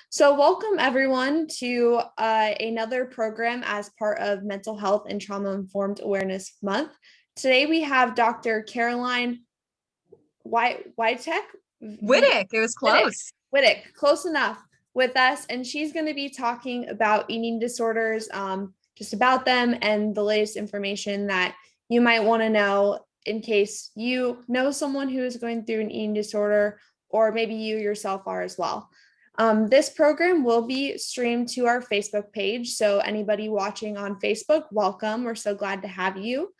So, welcome everyone to another program as part of Mental Health and Trauma Informed Awareness Month. Today we have Dr. Caroline Witek. Witek, it was close. Witek, close enough with us, and she's going to be talking about eating disorders, just about them and the latest information that you might want to know in case you know someone who is going through an eating disorder, or maybe you yourself are as well. This program will be streamed to our Facebook page. So anybody watching on Facebook, welcome. We're so glad to have you.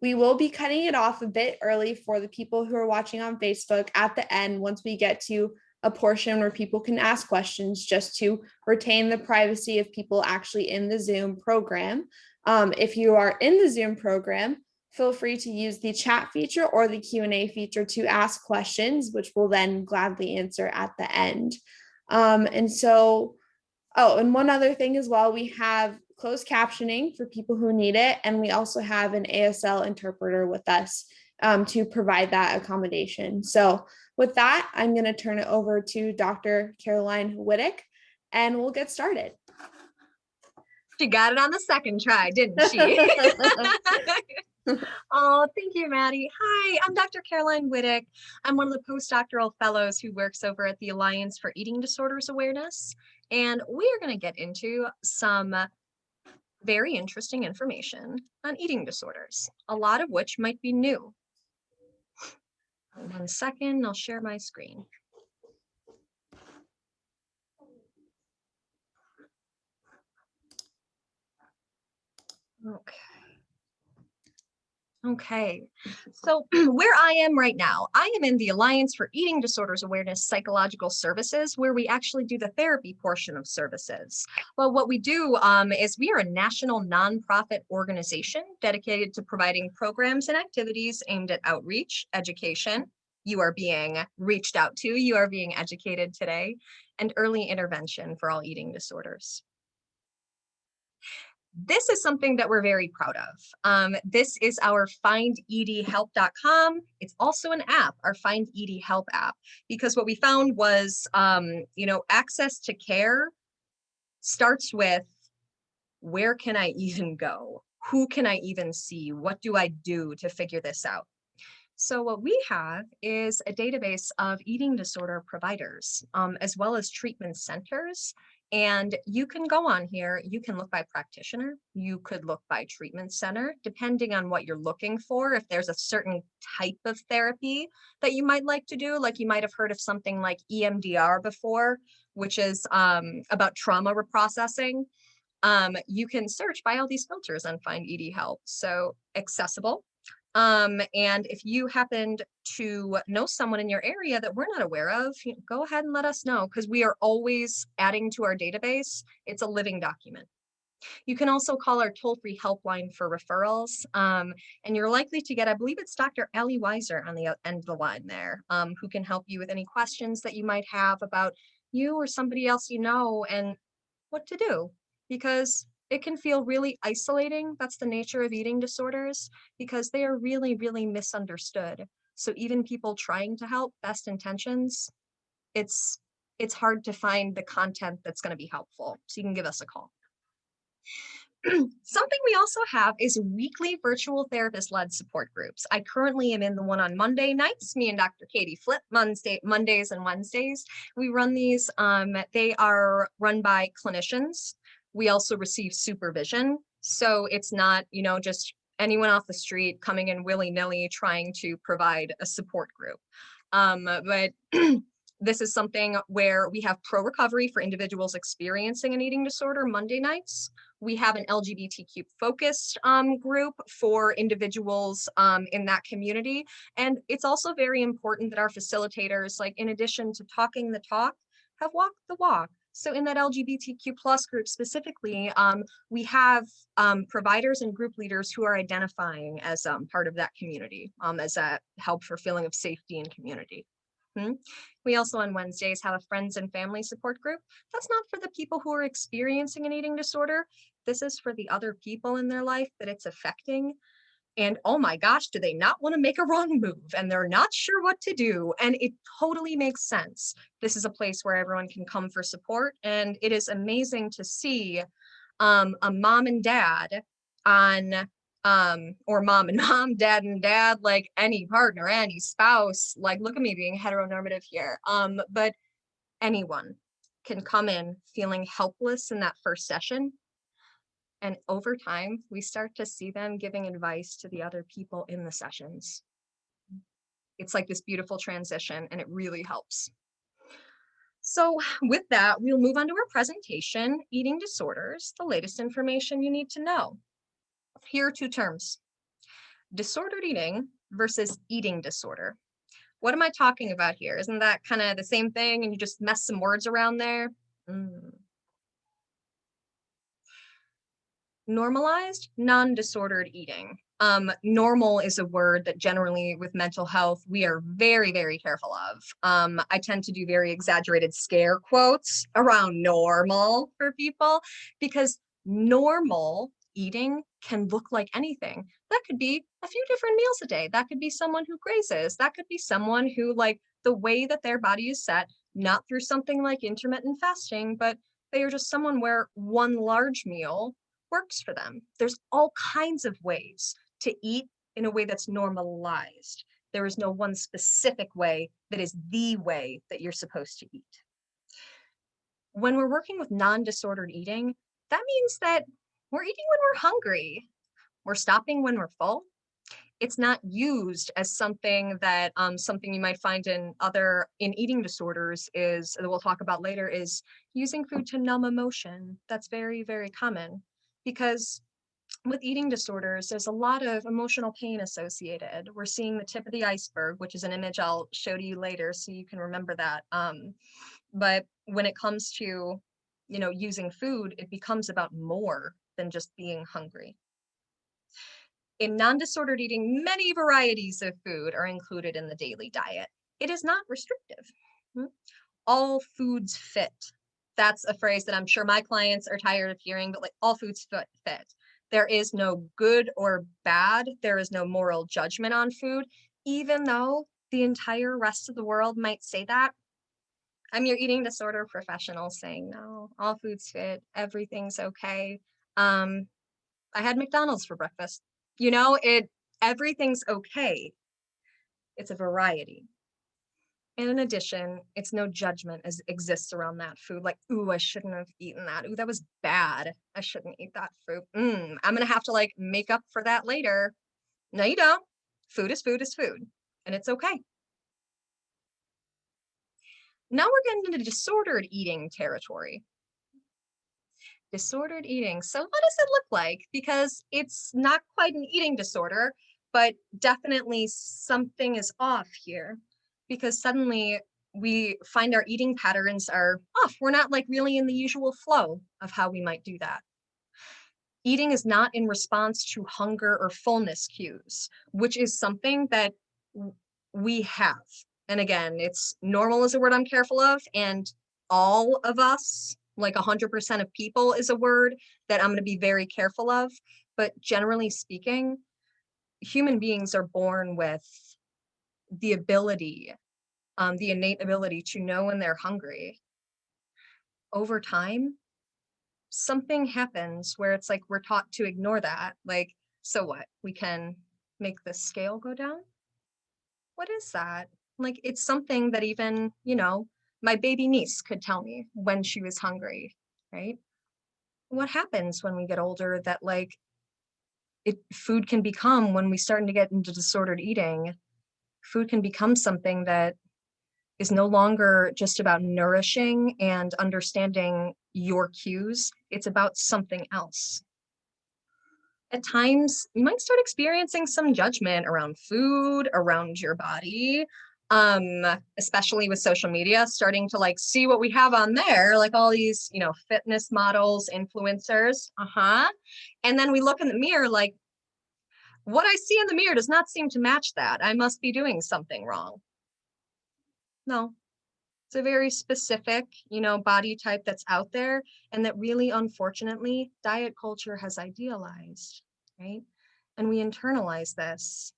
We will be cutting it off a bit early for the people who are watching on Facebook at the end once we get to a portion where people can ask questions, just to retain the privacy of people actually in the Zoom program. If you are in the Zoom program, feel free to use the chat feature or the Q&A feature to ask questions, which we'll then gladly answer at the end. And one other thing as well, we have closed captioning for people who need it. And we also have an ASL interpreter with us to provide that accommodation. So with that, I'm going to turn it over to Dr. Caroline Witek, and we'll get started. She got it on the second try, didn't she? Oh, thank you, Maddie. Hi, I'm Dr. Caroline Witek. I'm one of the postdoctoral fellows who works over at the Alliance for Eating Disorders Awareness. And we are going to get into some very interesting information on eating disorders, a lot of which might be new. 1 second, I'll share my screen. Okay, so where I am right now, I am in the Alliance for Eating Disorders Awareness Psychological Services, where we actually do the therapy portion of services. Well, what we do is we are a national nonprofit organization dedicated to providing programs and activities aimed at outreach, education. You are being reached out to, you are being educated today, and early intervention for all eating disorders. This is something that we're very proud of. This is our findedhelp.com. It's also an app, our Find ED Help app, because what we found was, access to care starts with, where can I even go? Who can I even see? What do I do to figure this out? So what we have is a database of eating disorder providers, as well as treatment centers. And you can go on here, you can look by practitioner, you could look by treatment center, depending on what you're looking for. If there's a certain type of therapy that you might like to do, like you might have heard of something like EMDR before, which is about trauma reprocessing. You can search by all these filters and find ED help. So accessible. And if you happened to know someone in your area that we're not aware of, go ahead and let us know, because we are always adding to our database. It's a living document. You can also call our toll-free helpline for referrals, and you're likely to get, I believe it's Dr. Ellie Weiser on the end of the line there, who can help you with any questions that you might have about you or somebody else you know and what to do, because it can feel really isolating. That's the nature of eating disorders, because they are really, really misunderstood. So even people trying to help, best intentions, it's hard to find the content that's going to be helpful. So you can give us a call. Something we also have is weekly virtual therapist-led support groups. I currently am in the one on Monday nights. Me and Dr. Katie flip Mondays and Wednesdays. We run these. They are run by clinicians. We also receive supervision. So it's not, just anyone off the street coming in willy-nilly trying to provide a support group. But this is something where we have pro-recovery for individuals experiencing an eating disorder Monday nights. We have an LGBTQ focused group for individuals in that community. And it's also very important that our facilitators, like in addition to talking the talk, have walked the walk. So in that LGBTQ plus group specifically, we have providers and group leaders who are identifying as part of that community, as a help for feeling of safety and community. We also on Wednesdays have a friends and family support group. That's not for the people who are experiencing an eating disorder. This is for the other people in their life that it's affecting. And oh my gosh, do they not want to make a wrong move and they're not sure what to do? And it totally makes sense. This is a place where everyone can come for support. And it is amazing to see a mom and dad on, or mom and mom, dad and dad, like any partner, any spouse, like look at me being heteronormative here. But anyone can come in feeling helpless in that first session. And over time, we start to see them giving advice to the other people in the sessions. It's like this beautiful transition, and it really helps. So with that, we'll move on to our presentation, Eating Disorders, the latest information you need to know. Here are two terms: disordered eating versus eating disorder. What am I talking about here? Isn't that kind of the same thing and you just mess some words around there? Normalized, non-disordered eating. Normal is a word that generally with mental health, we are very, very careful of. I tend to do very exaggerated scare quotes around normal for people because normal eating can look like anything. That could be a few different meals a day. That could be someone who grazes. That could be someone who, like, the way that their body is set, not through something like intermittent fasting, but they are just someone where one large meal works for them. There's all kinds of ways to eat in a way that's normalized. There is no one specific way that is the way that you're supposed to eat. When we're working with non-disordered eating, that means that we're eating when we're hungry. We're stopping when we're full. It's not used as something that something you might find in eating disorders is, that we'll talk about later, is using food to numb emotion. That's very, very common. Because with eating disorders, there's a lot of emotional pain associated. We're seeing the tip of the iceberg, which is an image I'll show to you later so you can remember that. But when it comes to, using food, it becomes about more than just being hungry. In non-disordered eating, many varieties of food are included in the daily diet. It is not restrictive. All foods fit. That's a phrase that I'm sure my clients are tired of hearing, but like all foods fit. There is no good or bad. There is no moral judgment on food, even though the entire rest of the world might say that. I'm your eating disorder professional saying, no, all foods fit. Everything's okay. I had McDonald's for breakfast. Everything's okay. It's a variety. And in addition, it's no judgment as exists around that food. Like, ooh, I shouldn't have eaten that. Ooh, that was bad. I shouldn't eat that fruit. I'm gonna have to make up for that later. No, you don't. Food is food is food, and it's okay. Now we're getting into disordered eating territory. Disordered eating. So what does it look like? Because it's not quite an eating disorder, but definitely something is off here. Because suddenly we find our eating patterns are off. We're not really in the usual flow of how we might do that. Eating is not in response to hunger or fullness cues, which is something that we have. And again, it's normal is a word I'm careful of, and all of us, like 100% of people, is a word that I'm going to be very careful of. But generally speaking, human beings are born with the ability, the innate ability to know when they're hungry. Over time, something happens where it's like we're taught to ignore that. So what? We can make the scale go down? What is that? It's something that even, my baby niece could tell me when she was hungry, right? What happens when we get older that food can become, when we starting to get into disordered eating, food can become something that is no longer just about nourishing and understanding your cues. It's about something else. At times, you might start experiencing some judgment around food, around your body, especially with social media, starting to see what we have on there, all these, fitness models, influencers, and then we look in the mirror what I see in the mirror does not seem to match that. I must be doing something wrong. No, it's a very specific, body type that's out there, and that really, unfortunately, diet culture has idealized, right? and we internalize this.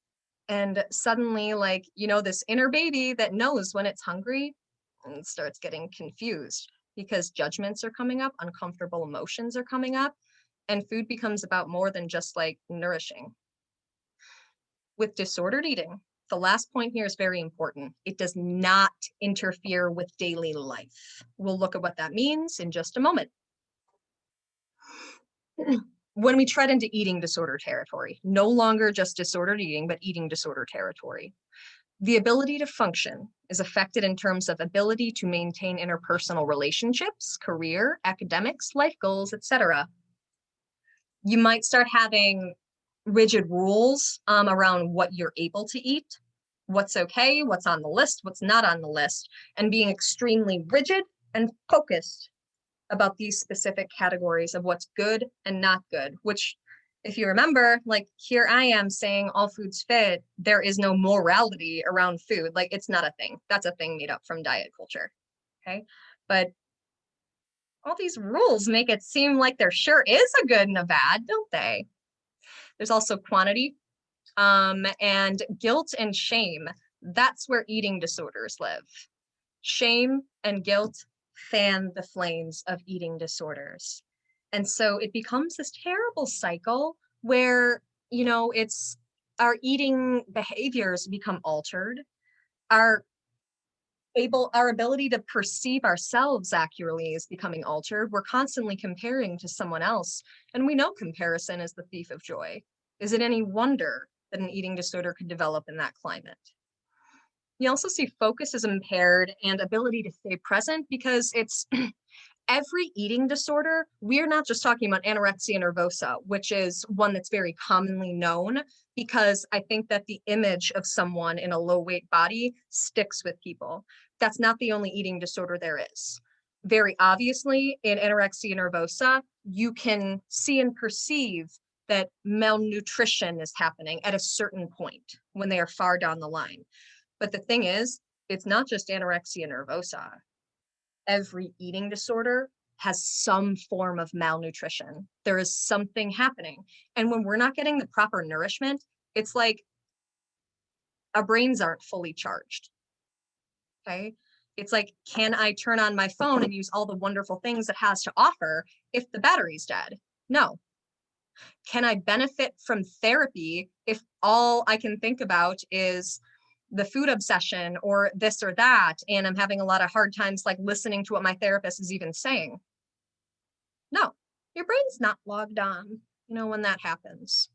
And suddenly, like, this inner baby that knows when it's hungry and starts getting confused because judgments are coming up, uncomfortable emotions are coming up, and food becomes about more than just like nourishing. With disordered eating, the last point here is very important. It does not interfere with daily life. We'll look at what that means in just a moment. When we tread into eating disorder territory, no longer just disordered eating, but eating disorder territory, the ability to function is affected in terms of ability to maintain interpersonal relationships, career, academics, life goals, etc. You might start having rigid rules around what you're able to eat, what's okay, what's on the list, what's not on the list, and being extremely rigid and focused about these specific categories of what's good and not good, which, if you remember, like, here I am saying all foods fit, there is no morality around food. Like, it's not a thing. That's a thing made up from diet culture, okay? But all these rules make it seem like there sure is a good and a bad, don't they? There's also quantity and guilt and shame. That's where eating disorders live. Shame and guilt fan the flames of eating disorders. And so it becomes this terrible cycle where, it's our eating behaviors become altered. Our ability to perceive ourselves accurately is becoming altered. We're constantly comparing to someone else. And we know comparison is the thief of joy. Is it any wonder that an eating disorder could develop in that climate? You also see focus is impaired and ability to stay present, because it's every eating disorder. We're not just talking about anorexia nervosa, which is one that's very commonly known, because I think that the image of someone in a low weight body sticks with people. That's not the only eating disorder there is. Very obviously, in anorexia nervosa, you can see and perceive that malnutrition is happening at a certain point when they are far down the line. But the thing is, it's not just anorexia nervosa. Every eating disorder has some form of malnutrition. There is something happening. And when we're not getting the proper nourishment, it's like our brains aren't fully charged. Okay? It's like, can I turn on my phone and use all the wonderful things it has to offer if the battery's dead? No. Can I benefit from therapy if all I can think about is the food obsession or this or that, and I'm having a lot of hard times like listening to what my therapist is even saying? No, your brain's not logged on, when that happens.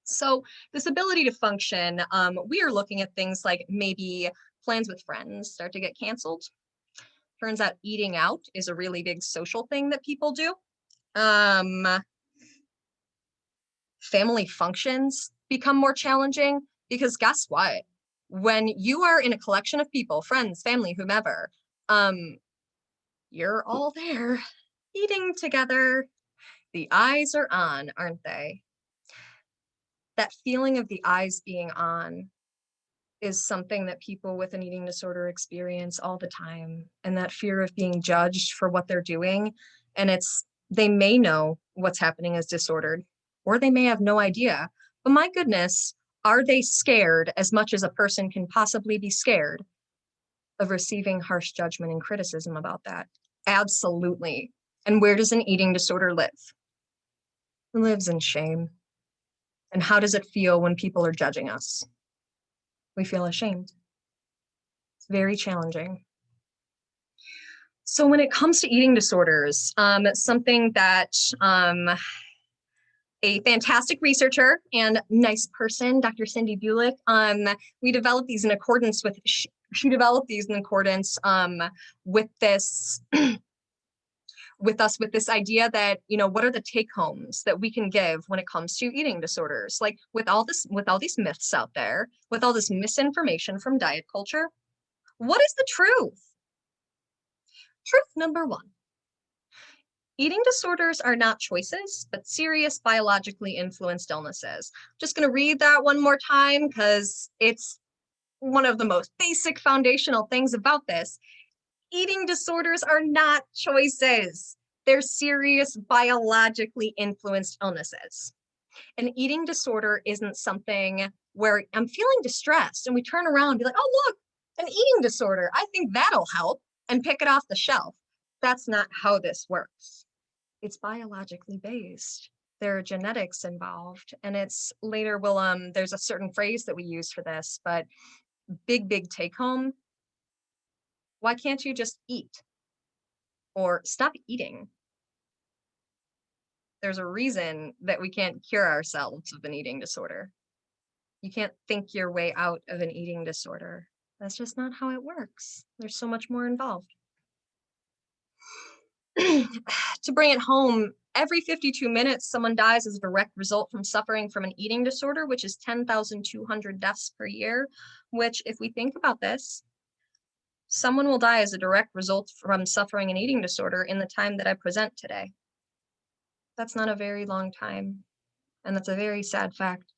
So this ability to function, we are looking at things like maybe plans with friends start to get canceled. Turns out eating out is a really big social thing that people do. Family functions become more challenging, because guess what? When you are in a collection of people, friends, family, whomever, you're all there eating together. The eyes are on, aren't they? That feeling of the eyes being on is something that people with an eating disorder experience all the time. And that fear of being judged for what they're doing. And they may know what's happening is disordered, or they may have no idea. But my goodness, are they scared as much as a person can possibly be scared of receiving harsh judgment and criticism about that? Absolutely. And where does an eating disorder live? It lives in shame. And how does it feel when people are judging us? We feel ashamed. It's very challenging. So when it comes to eating disorders, something that a fantastic researcher and nice person, Dr. Cindy Bulick, we developed these in accordance with, she developed these in accordance with this, with this idea that, what are the take homes that we can give when it comes to eating disorders? Like with all these myths out there, with all this misinformation from diet culture, what is the truth? Truth number one: eating disorders are not choices, but serious biologically influenced illnesses. Just going to read that one more time because it's one of the most basic foundational things about this. Eating disorders are not choices. They're serious biologically influenced illnesses. An eating disorder isn't something where I'm feeling distressed and we turn around and be like, oh, look, an eating disorder. I think that'll help, and pick it off the shelf. That's not how this works. It's biologically based. There are genetics involved, and it's later there's a certain phrase that we use for this, but big take home. Why can't you just eat or stop eating? There's a reason that we can't cure ourselves of an eating disorder. You can't think your way out of an eating disorder. That's just not how it works. There's so much more involved. To bring it home, every 52 minutes, someone dies as a direct result from suffering from an eating disorder, which is 10,200 deaths per year, which, if we think about this, someone will die as a direct result from suffering an eating disorder in the time that I present today. That's not a very long time, and that's a very sad fact.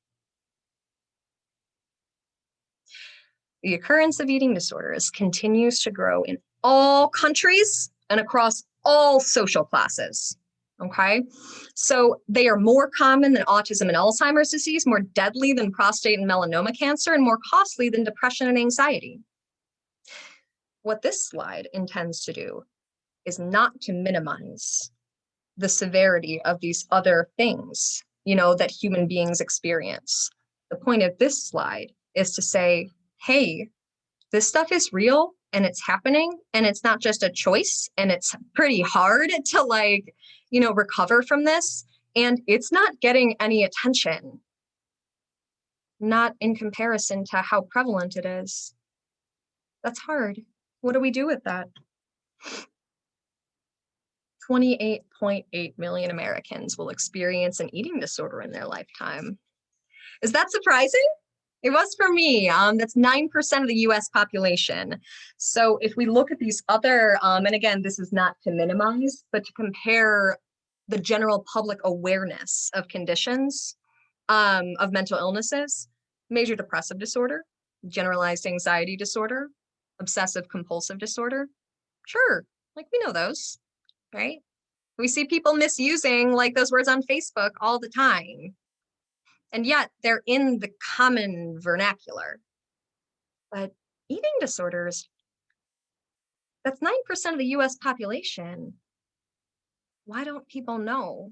The occurrence of eating disorders continues to grow in all countries and across all social classes. Okay, so they are more common than autism and Alzheimer's disease, more deadly than prostate and melanoma cancer, and more costly than depression and anxiety. What this slide intends to do is not to minimize the severity of these other things, that human beings experience. The point of this slide is to say, hey, this stuff is real and it's happening, and it's not just a choice, and it's pretty hard to recover from this, and it's not getting any attention, not in comparison to how prevalent it is. That's hard. What do we do with that? 28.8 million Americans will experience an eating disorder in their lifetime. Is that surprising? It was for me. That's 9% of the US population. So if we look at these other, and again, this is not to minimize, but to compare the general public awareness of conditions, of mental illnesses, major depressive disorder, generalized anxiety disorder, obsessive compulsive disorder. Sure, we know those, right? We see people misusing those words on Facebook all the time. And yet they're in the common vernacular. But eating disorders, that's 9% of the US population. Why don't people know?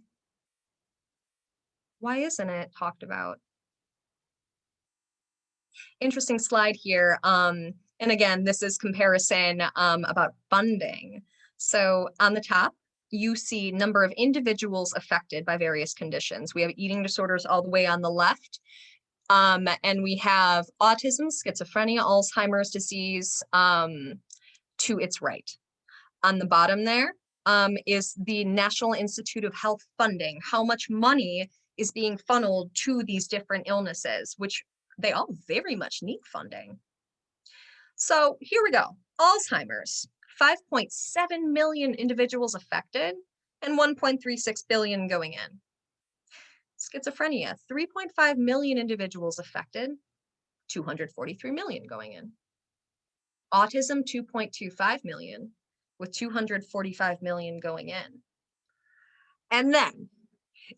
Why isn't it talked about? Interesting slide here. And again, this is comparison about funding. So on the top, you see number of individuals affected by various conditions. We have eating disorders all the way on the left. And we have autism, schizophrenia, Alzheimer's disease to its right. On the bottom there is the National Institute of Health funding. How much money is being funneled to these different illnesses, which they all very much need funding. So here we go. Alzheimer's, 5.7 million individuals affected and 1.36 billion going in. Schizophrenia, 3.5 million individuals affected, 243 million going in. Autism, 2.25 million, with 245 million going in. And then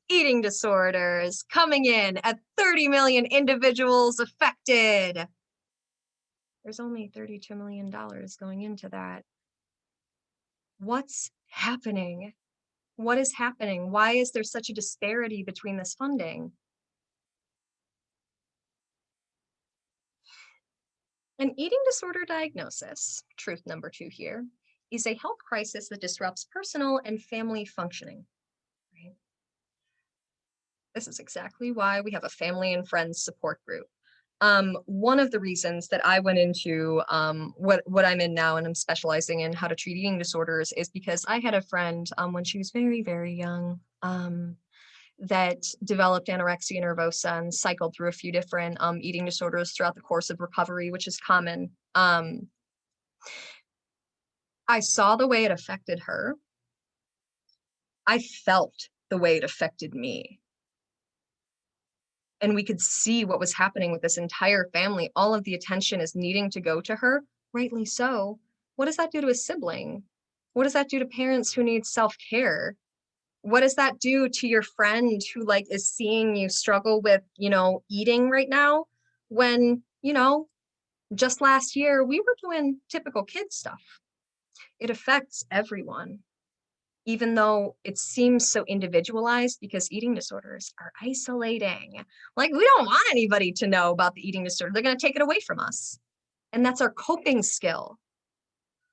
eating disorders coming in at 30 million individuals affected. There's only $32 million going into that. What's happening? What is happening? Why is there such a disparity between this funding? An eating disorder diagnosis, truth number 2 here, is a health crisis that disrupts personal and family functioning. Right? This is exactly why we have a family and friends support group. One of the reasons that I went into what I'm in now, and I'm specializing in how to treat eating disorders, is because I had a friend when she was very, very young that developed anorexia nervosa and cycled through a few different eating disorders throughout the course of recovery, which is common. I saw the way it affected her. I felt the way it affected me. And we could see what was happening with this entire family. All of the attention is needing to go to her, rightly so. What does that do to a sibling? What does that do to parents who need self-care? What does that do to your friend who like is seeing you struggle with, eating right now when, just last year we were doing typical kid stuff? It affects everyone, even though it seems so individualized because eating disorders are isolating. Like, we don't want anybody to know about the eating disorder. They're going to take it away from us. And that's our coping skill.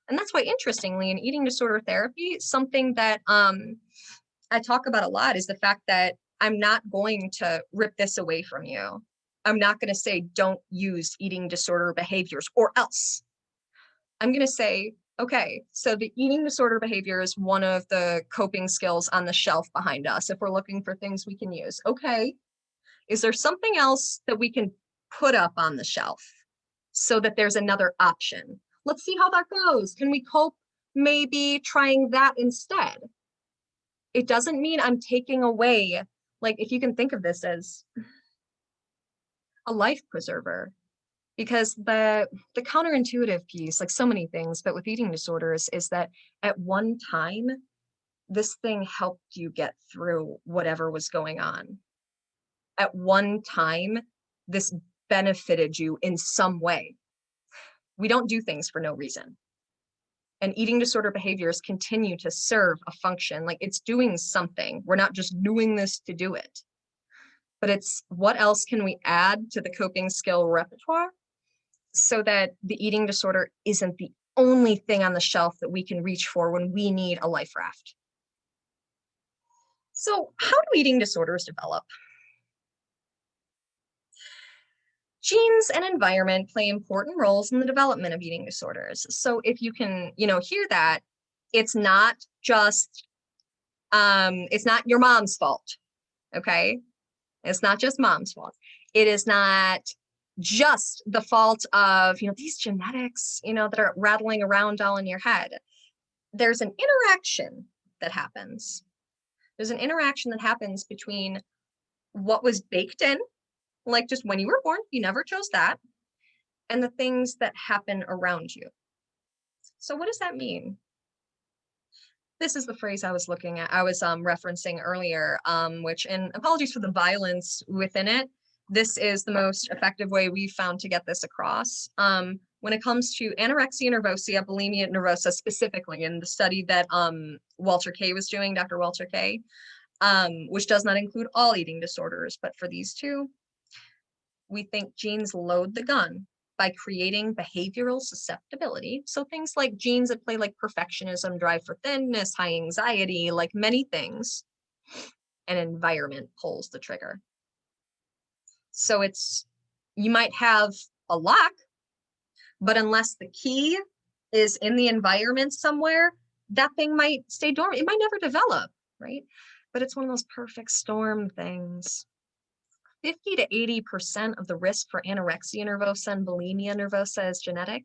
And that's why, interestingly, in eating disorder therapy, something that I talk about a lot is the fact that I'm not going to rip this away from you. I'm not going to say, don't use eating disorder behaviors or else. I'm going to say, okay, so the eating disorder behavior is one of the coping skills on the shelf behind us if we're looking for things we can use. Okay, is there something else that we can put up on the shelf so that there's another option? Let's see how that goes. Can we cope maybe trying that instead? It doesn't mean I'm taking away, like, if you can think of this as a life preserver, because the counterintuitive piece, like so many things, but with eating disorders, is that at one time, this thing helped you get through whatever was going on. At one time, this benefited you in some way. We don't do things for no reason. And eating disorder behaviors continue to serve a function, like it's doing something. We're not just doing this to do it, but it's what else can we add to the coping skill repertoire so that the eating disorder isn't the only thing on the shelf that we can reach for when we need a life raft. So how do eating disorders develop? Genes and environment play important roles in the development of eating disorders. So if you can, hear that, it's not just, it's not your mom's fault, okay? It's not just mom's fault. It is not just the fault of, these genetics, that are rattling around all in your head. There's an interaction that happens. There's an interaction that happens between what was baked in, like just when you were born, you never chose that, and the things that happen around you. So what does that mean? This is the phrase I was looking at, I was referencing earlier, which, and apologies for the violence within it, this is the most effective way we've found to get this across. When it comes to anorexia nervosa, bulimia nervosa specifically, in the study that Walter K was doing, Dr. Walter K, which does not include all eating disorders, but for these two, we think genes load the gun by creating behavioral susceptibility. So things like genes that play like perfectionism, drive for thinness, high anxiety, like many things, an environment pulls the trigger. So you might have a lock, but unless the key is in the environment somewhere, that thing might stay dormant. It might never develop, right? But it's one of those perfect storm things. 50 to 80% of the risk for anorexia nervosa and bulimia nervosa is genetic,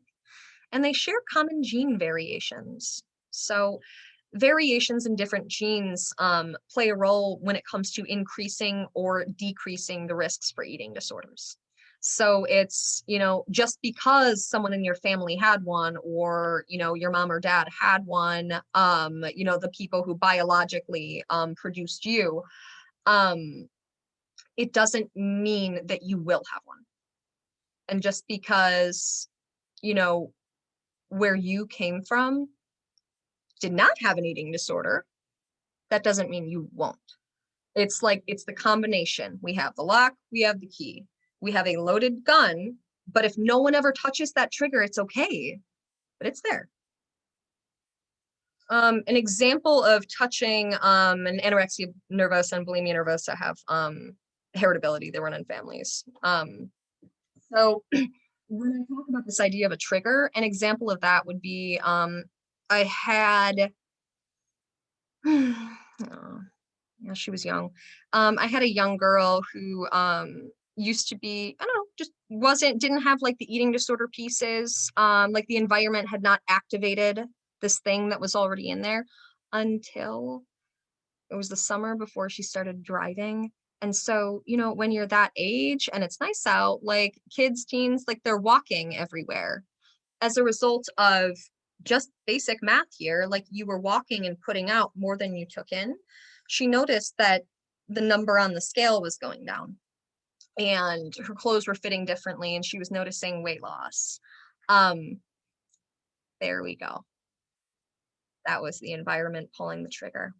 and they share common gene variations. So variations in different genes play a role when it comes to increasing or decreasing the risks for eating disorders. So it's, just because someone in your family had one, or, your mom or dad had one, the people who biologically produced you, it doesn't mean that you will have one. And just because, where you came from did not have an eating disorder, that doesn't mean you won't. It's the combination. We have the lock, we have the key, we have a loaded gun, but if no one ever touches that trigger, it's okay, but it's there. An example of touching an anorexia nervosa and bulimia nervosa have heritability. They run in families. So when I talk about this idea of a trigger, an example of that would be I had, yeah, she was young. I had a young girl who used to be, I don't know, just didn't have like the eating disorder pieces. Like the environment had not activated this thing that was already in there until it was the summer before she started driving. And so, when you're that age and it's nice out, like kids, teens, like they're walking everywhere as a result of just basic math here, like you were walking and putting out more than you took in, she noticed that the number on the scale was going down and her clothes were fitting differently and she was noticing weight loss. There we go. That was the environment pulling the trigger.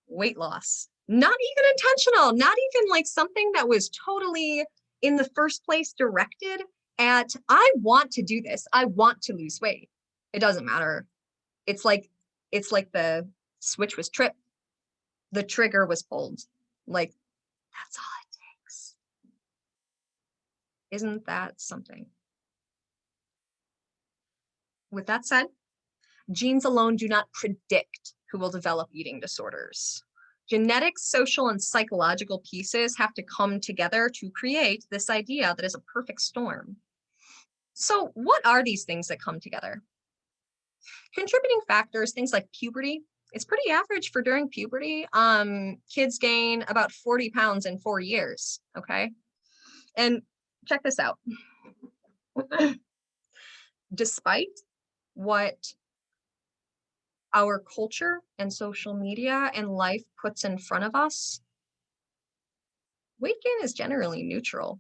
Weight loss, not even intentional, not even like something that was totally in the first place directed at, I want to do this, I want to lose weight. It doesn't matter. It's like the switch was tripped, the trigger was pulled. Like, that's all it takes. Isn't that something? With that said, genes alone do not predict who will develop eating disorders. Genetics, social, and psychological pieces have to come together to create this idea that is a perfect storm. So what are these things that come together? Contributing factors, things like puberty. It's pretty average for during puberty. Kids gain about 40 pounds in 4 years, okay? And check this out. Despite what our culture and social media and life puts in front of us, weight gain is generally neutral.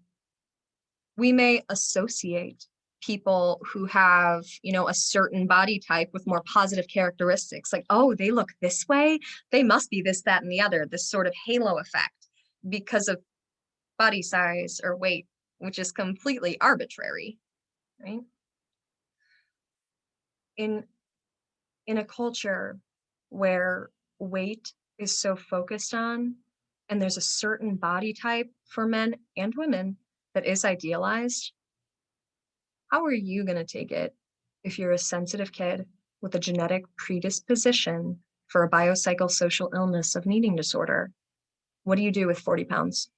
We may associate people who have, a certain body type with more positive characteristics, like, oh, they look this way, they must be this, that, and the other, this sort of halo effect because of body size or weight, which is completely arbitrary, right? In a culture where weight is so focused on, and there's a certain body type for men and women that is idealized, how are you going to take it if you're a sensitive kid with a genetic predisposition for a biopsychosocial illness of an eating disorder? What do you do with 40 pounds?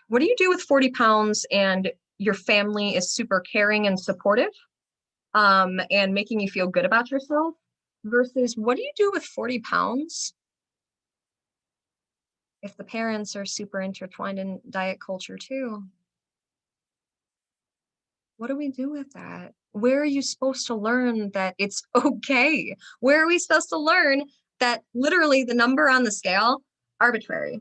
What do you do with 40 pounds and your family is super caring and supportive and making you feel good about yourself? Versus what do you do with 40 pounds if the parents are super intertwined in diet culture too? What do we do with that? Where are you supposed to learn that it's okay? Where are we supposed to learn that literally the number on the scale, arbitrary?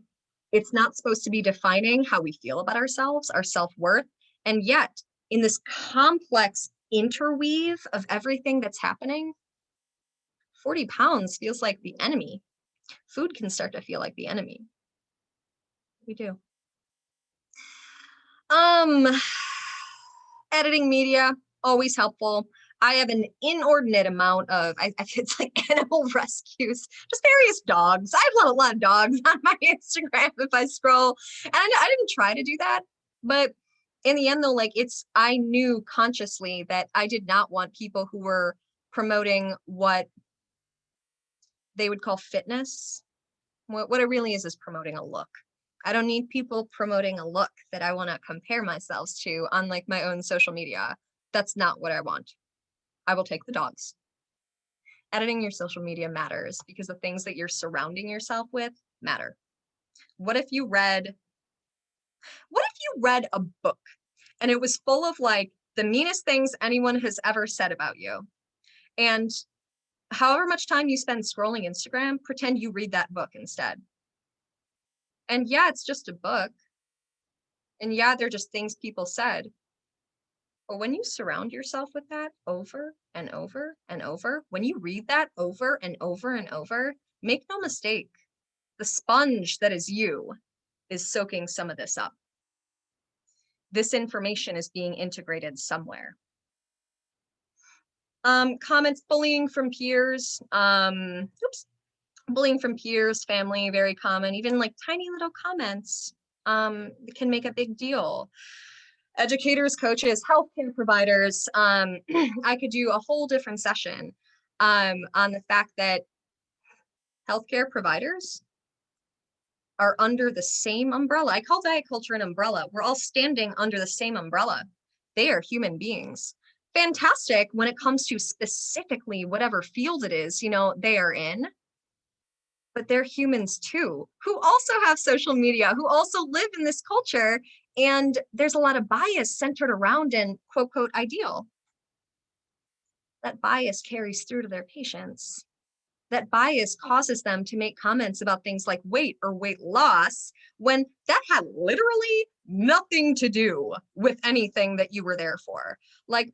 It's not supposed to be defining how we feel about ourselves, our self-worth. And yet, in this complex interweave of everything that's happening, 40 pounds feels like the enemy. Food can start to feel like the enemy. We do. Editing media, always helpful. I have an inordinate amount of, it's like animal rescues, just various dogs. I have a lot of dogs on my Instagram if I scroll. And I didn't try to do that, but in the end though, like I knew consciously that I did not want people who were promoting what they would call fitness. What it really is promoting a look. I don't need people promoting a look that I want to compare myself to on like my own social media. That's not what I want. I will take the dogs. Editing your social media matters because the things that you're surrounding yourself with matter. What if you read a book and it was full of like the meanest things anyone has ever said about you? And however much time you spend scrolling Instagram, pretend you read that book instead. And yeah, it's just a book. And yeah, they're just things people said. But when you surround yourself with that over and over and over, when you read that over and over and over, make no mistake, the sponge that is you is soaking some of this up. This information is being integrated somewhere. Comments, bullying from peers. Bullying from peers, family, very common. Even like tiny little comments can make a big deal. Educators, coaches, healthcare providers. I could do a whole different session on the fact that healthcare providers are under the same umbrella. I call diet culture an umbrella. We're all standing under the same umbrella. They are human beings. Fantastic when it comes to specifically whatever field it is, they are in. But they're humans too, who also have social media, who also live in this culture. And there's a lot of bias centered around an quote, quote, ideal. that bias carries through to their patients. That bias causes them to make comments about things like weight or weight loss when that had literally nothing to do with anything that you were there for. Like,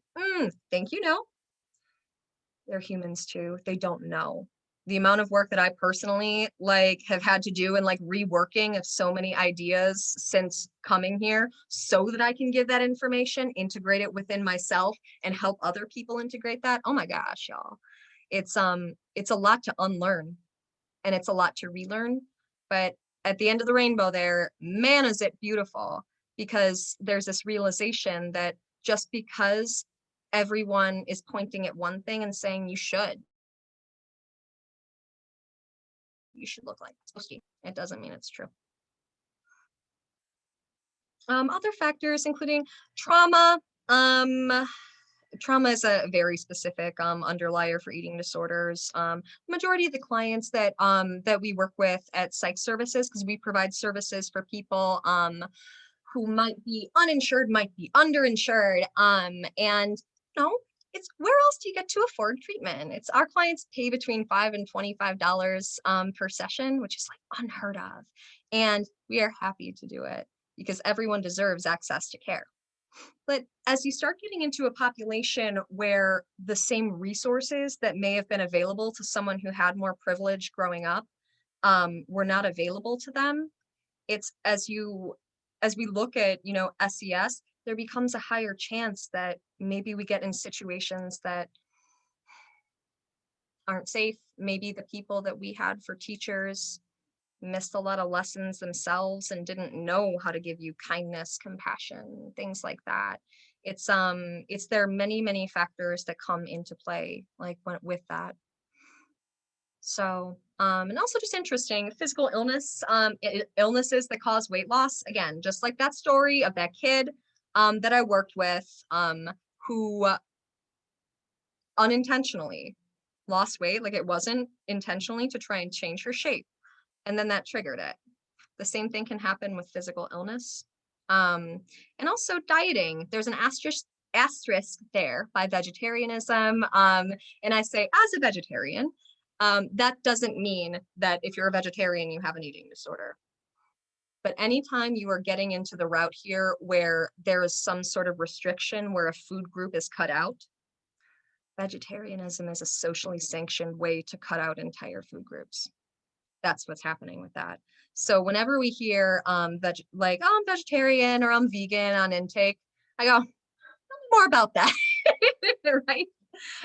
think you know? They're humans too. They don't know. The amount of work that I personally like have had to do and like reworking of so many ideas since coming here so that I can give that information, integrate it within myself and help other people integrate that. Oh my gosh, y'all. It's a lot to unlearn and it's a lot to relearn, but at the end of the rainbow there, man, is it beautiful, because there's this realization that just because everyone is pointing at one thing and saying you should look like this, it doesn't mean it's true. Other factors including trauma. Trauma is a very specific underlier for eating disorders. Majority of the clients that we work with at psych services, because we provide services for people who might be uninsured, might be underinsured, and it's where else do you get to afford treatment? It's our clients pay between $5 and $25 per session, which is like unheard of, and we are happy to do it because everyone deserves access to care. But as you start getting into a population where the same resources that may have been available to someone who had more privilege growing up were not available to them, it's as we look at, SES, there becomes a higher chance that maybe we get in situations that aren't safe. Maybe the people that we had for teachers missed a lot of lessons themselves and didn't know how to give you kindness, compassion, things like that. It's there are many factors that come into play with that. So and also just interesting, physical illness, illnesses that cause weight loss, again, just like that story of that kid that I worked with who unintentionally lost weight, like it wasn't intentionally to try and change her shape, and then that triggered it. The same thing can happen with physical illness. And also dieting. There's an asterisk there by vegetarianism. And I say, as a vegetarian, that doesn't mean that if you're a vegetarian, you have an eating disorder. But anytime you are getting into the route here where there is some sort of restriction where a food group is cut out, vegetarianism is a socially sanctioned way to cut out entire food groups. That's what's happening with that. So whenever we hear I'm vegetarian or I'm vegan on intake, I go, more about that, right?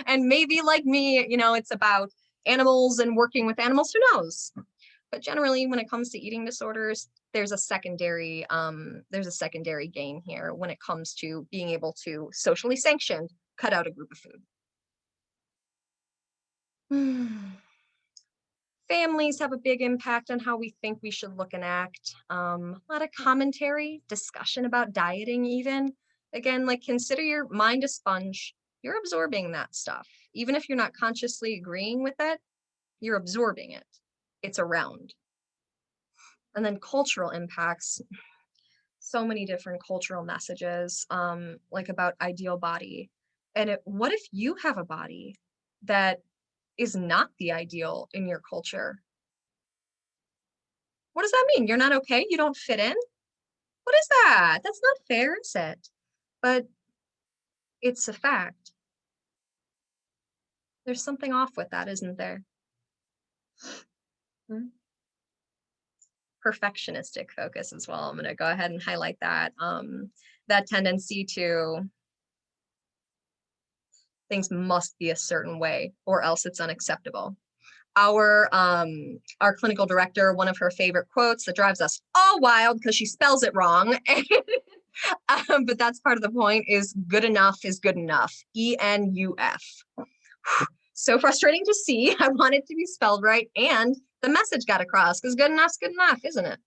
And maybe like me, it's about animals and working with animals, who knows? But generally, when it comes to eating disorders, there's a secondary gain here when it comes to being able to socially sanctioned cut out a group of food. Families have a big impact on how we think we should look and act. A lot of commentary, discussion about dieting even. Again, like consider your mind a sponge. You're absorbing that stuff. Even if you're not consciously agreeing with it, you're absorbing it. It's around. And then cultural impacts. So many different cultural messages, like about ideal body. And what if you have a body that is not the ideal in your culture? What does that mean? You're not okay? You don't fit in? What is that? That's not fair, is it? But it's a fact. There's something off with that, isn't there? Perfectionistic focus as well. I'm going to go ahead and highlight that. That tendency to things must be a certain way or else it's unacceptable. Our clinical director, one of her favorite quotes that drives us all wild because she spells it wrong, but that's part of the point, is good enough is good enough. ENUF. So frustrating to see. I want it to be spelled right and the message got across, because good enough's good enough, isn't it?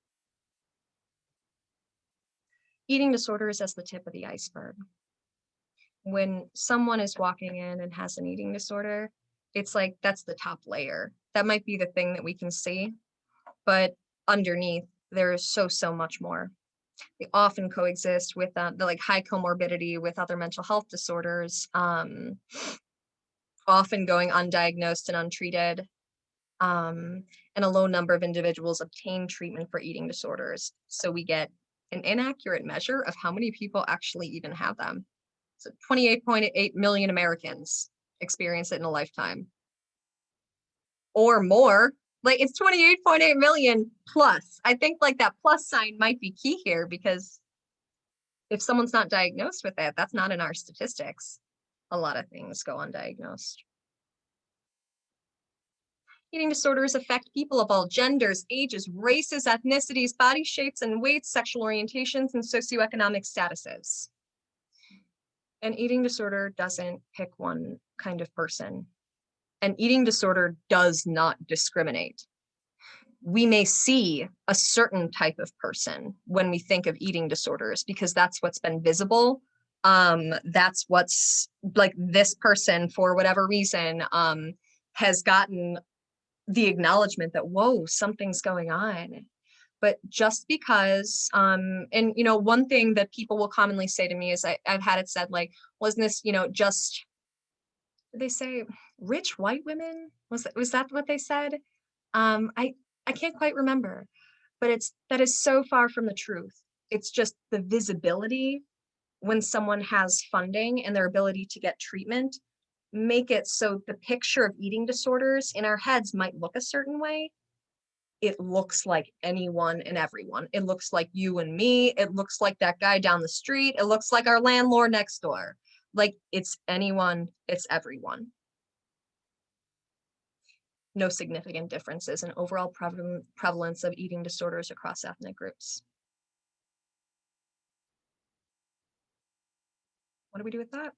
Eating disorders as the tip of the iceberg. When someone is walking in and has an eating disorder, it's like that's the top layer. That might be the thing that we can see, but underneath there is so much more. They often coexist with the like high comorbidity with other mental health disorders. often going undiagnosed and untreated. And a low number of individuals obtain treatment for eating disorders. So we get an inaccurate measure of how many people actually even have them. So 28.8 million Americans experience it in a lifetime or more. Like it's 28.8 million plus. I think like that plus sign might be key here, because if someone's not diagnosed with it, that's not in our statistics. A lot of things go undiagnosed. Eating disorders affect people of all genders, ages, races, ethnicities, body shapes and weights, sexual orientations, and socioeconomic statuses. An eating disorder doesn't pick one kind of person. An eating disorder does not discriminate. We may see a certain type of person when we think of eating disorders because that's what's been visible. That's what's like this person, for whatever reason, has gotten the acknowledgement that, whoa, something's going on. But just because, and you know, one thing that people will commonly say to me is I've had it said, like, wasn't this, you know, just, did they say rich white women? Was that what they said? I can't quite remember, but that is so far from the truth. It's just the visibility when someone has funding and their ability to get treatment make it so the picture of eating disorders in our heads might look a certain way. It looks like anyone and everyone. It looks like you and me. It looks like that guy down the street. It looks like our landlord next door. Like it's anyone, it's everyone. No significant differences in overall prevalence of eating disorders across ethnic groups. What do we do with that?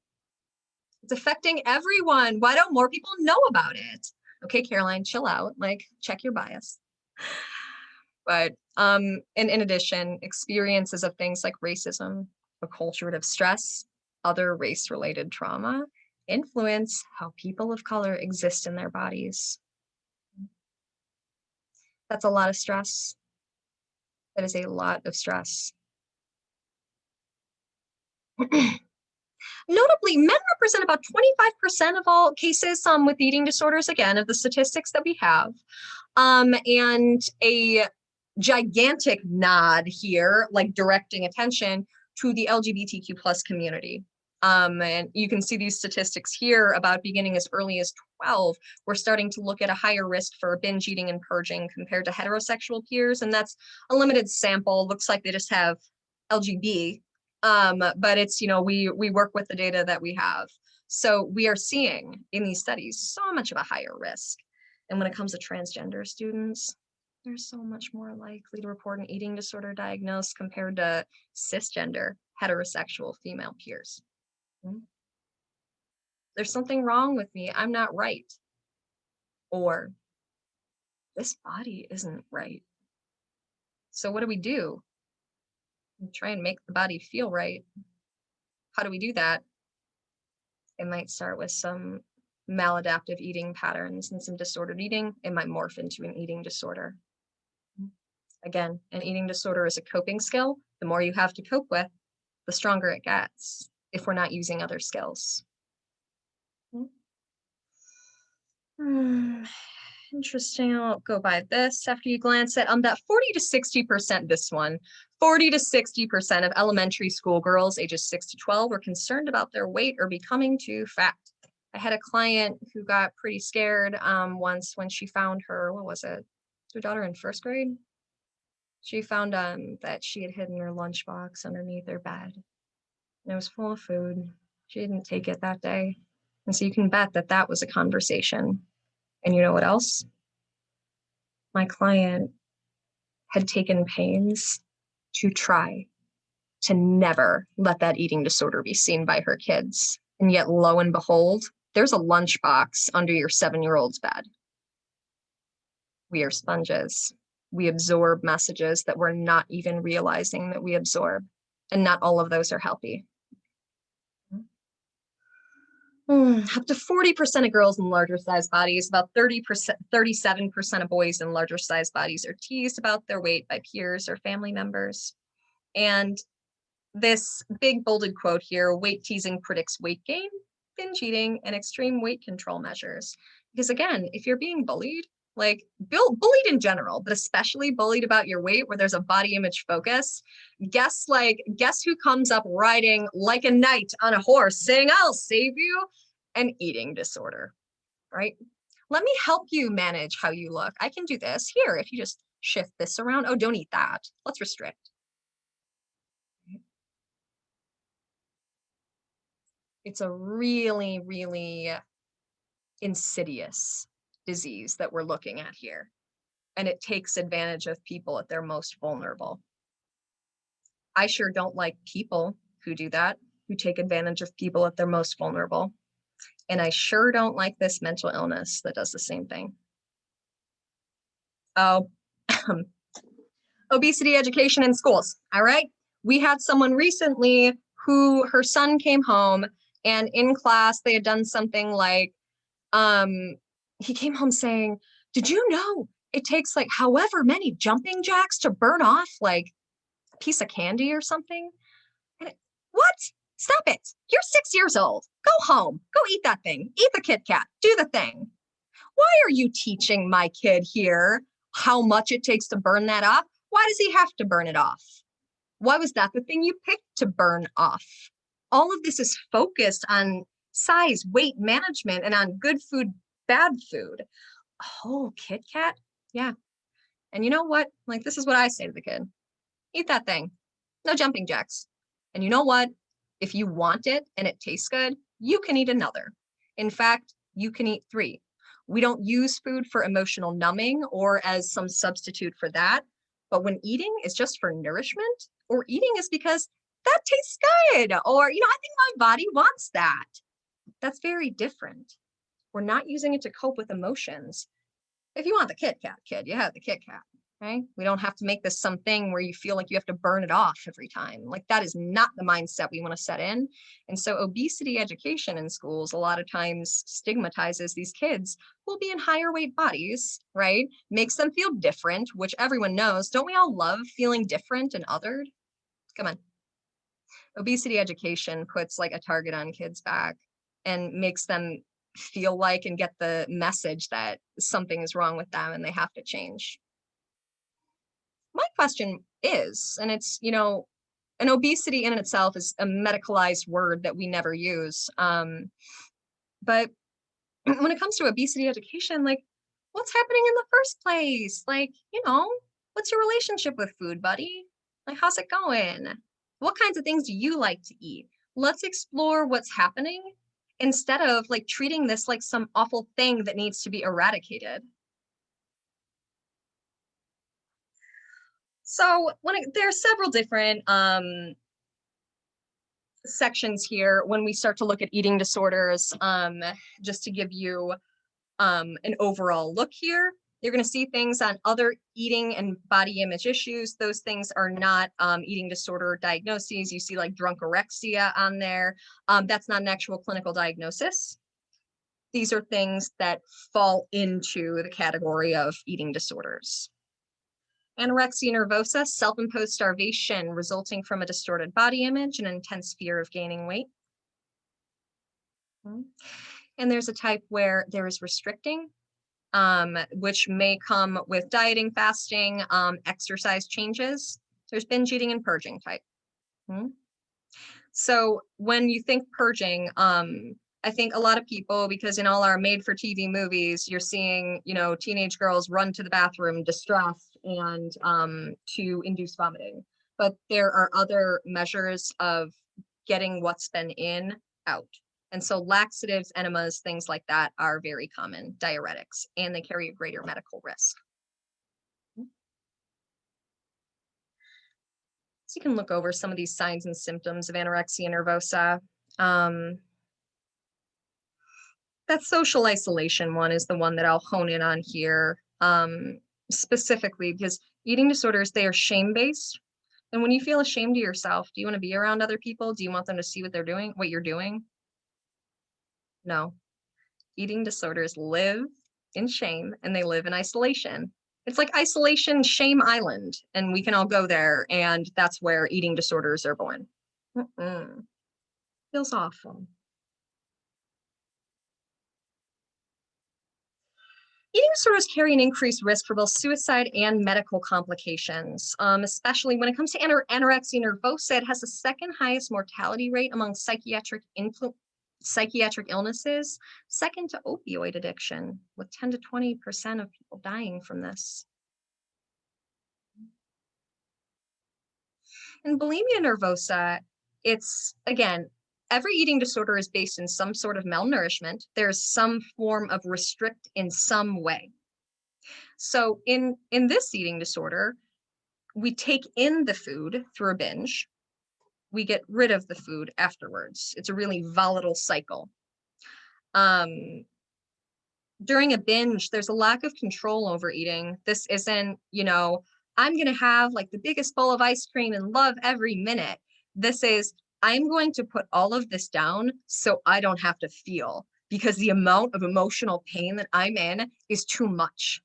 It's affecting everyone. Why don't more people know about it? Okay, Caroline, chill out. Like, check your bias. But and in addition, experiences of things like racism, acculturative stress, other race-related trauma influence how people of color exist in their bodies. That's a lot of stress. That is a lot of stress. Notably, men represent about 25% of all cases with eating disorders, again, of the statistics that we have. And a gigantic nod here, like directing attention to the LGBTQ plus community. And you can see these statistics here about beginning as early as 12. We're starting to look at a higher risk for binge eating and purging compared to heterosexual peers. And that's a limited sample. Looks like they just have LGB. But it's, you know, we work with the data that we have. So we are seeing in these studies so much of a higher risk. And when it comes to transgender students, they're so much more likely to report an eating disorder diagnosis compared to cisgender, heterosexual female peers. There's something wrong with me. I'm not right. Or this body isn't right. So what do? We try and make the body feel right. How do we do that? It might start with some maladaptive eating patterns and some disordered eating. It might morph into an eating disorder. Again, an eating disorder is a coping skill. The more you have to cope with, the stronger it gets if we're not using other skills. Interesting. I'll go by this after you glance at that 40 to 60%, this one, 40 to 60% of elementary school girls ages 6 to 12 were concerned about their weight or becoming too fat. I had a client who got pretty scared once when she found her, what was it? Her daughter in first grade. She found that she had hidden her lunchbox underneath her bed. And it was full of food. She didn't take it that day. And so you can bet that that was a conversation. And you know what else? My client had taken pains to try to never let that eating disorder be seen by her kids. And yet, lo and behold, there's a lunchbox under your 7-year-old's bed. We are sponges. We absorb messages that we're not even realizing that we absorb. And not all of those are healthy. Up to 40% of girls in larger size bodies, about 37% of boys in larger size bodies are teased about their weight by peers or family members. And this big bolded quote here, weight teasing predicts weight gain. binge eating, and extreme weight control measures. Because again, if you're being bullied, like bullied in general, but especially bullied about your weight where there's a body image focus, guess who comes up riding like a knight on a horse saying, I'll save you? An eating disorder, right? Let me help you manage how you look. I can do this. Here, if you just shift this around. Oh, don't eat that. Let's restrict. It's a really, really insidious disease that we're looking at here. And it takes advantage of people at their most vulnerable. I sure don't like people who do that, who take advantage of people at their most vulnerable. And I sure don't like this mental illness that does the same thing. Oh, obesity education in schools. All right. We had someone recently who her son came home and in class they had done something like, he came home saying, did you know it takes like however many jumping jacks to burn off like a piece of candy or something? And what? Stop it. You're 6 years old. Go home. Go eat that thing. Eat the Kit Kat. Do the thing. Why are you teaching my kid here how much it takes to burn that off? Why does he have to burn it off? Why was that the thing you picked to burn off? All of this is focused on size, weight management, and on good food, bad food. Oh, Kit Kat? Yeah. And you know what? Like, this is what I say to the kid. Eat that thing. No jumping jacks. And you know what? If you want it and it tastes good, you can eat another. In fact, you can eat 3. We don't use food for emotional numbing or as some substitute for that. But when eating is just for nourishment, or eating is because that tastes good, or, I think my body wants that. That's very different. We're not using it to cope with emotions. If you want the Kit Kat, kid, you have the Kit Kat, right? We don't have to make this something where you feel like you have to burn it off every time. Like, that is not the mindset we want to set in. And so obesity education in schools a lot of times stigmatizes these kids who will be in higher weight bodies, right? Makes them feel different, which everyone knows. Don't we all love feeling different and othered? Come on. Obesity education puts like a target on kids' back and makes them feel like and get the message that something is wrong with them and they have to change. My question is, and it's, an obesity in itself is a medicalized word that we never use. But when it comes to obesity education, like, what's happening in the first place? Like, what's your relationship with food, buddy? Like, how's it going? What kinds of things do you like to eat? Let's explore what's happening instead of like treating this like some awful thing that needs to be eradicated. So there are several different sections here when we start to look at eating disorders, just to give you an overall look here. You're going to see things on other eating and body image issues. Those things are not eating disorder diagnoses. You see like drunkorexia on there. That's not an actual clinical diagnosis. These are things that fall into the category of eating disorders. Anorexia nervosa, self-imposed starvation resulting from a distorted body image and intense fear of gaining weight. And there's a type where there is restricting, which may come with dieting, fasting, exercise changes. There's binge eating and purging type. So when you think purging, I think a lot of people, because in all our made-for-TV movies, you're seeing, teenage girls run to the bathroom distressed and to induce vomiting. But there are other measures of getting what's been in out. And so laxatives, enemas, things like that are very common, diuretics, and they carry a greater medical risk. So you can look over some of these signs and symptoms of anorexia nervosa. That social isolation one is the one that I'll hone in on here, specifically because eating disorders, they are shame-based. And when you feel ashamed of yourself, do you want to be around other people? Do you want them to see what they're doing, what you're doing? No. Eating disorders live in shame and they live in isolation. It's like isolation shame island, and we can all go there, and that's where eating disorders are born. Feels awful. Eating disorders carry an increased risk for both suicide and medical complications, especially when it comes to anorexia nervosa. It has the second highest mortality rate among psychiatric illnesses, second to opioid addiction, with 10 to 20% of people dying from this. In bulimia nervosa, it's, again, every eating disorder is based in some sort of malnourishment. There's some form of restrict in some way. So in this eating disorder, we take in the food through a binge. We get rid of the food afterwards. It's a really volatile cycle. During a binge, there's a lack of control over eating. This isn't, I'm going to have like the biggest bowl of ice cream and love every minute. This is, I'm going to put all of this down so I don't have to feel, because the amount of emotional pain that I'm in is too much.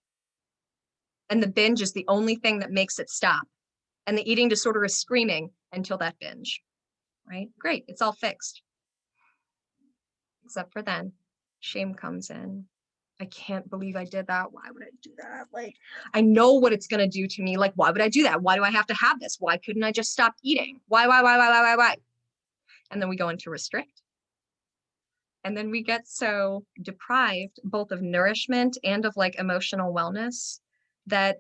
And the binge is the only thing that makes it stop. And the eating disorder is screaming until that binge, right? Great, it's all fixed. Except for then, shame comes in. I can't believe I did that. Why would I do that? Like, I know what it's going to do to me. Like, why would I do that? Why do I have to have this? Why couldn't I just stop eating? Why? And then we go into restrict. And then we get so deprived both of nourishment and of like emotional wellness that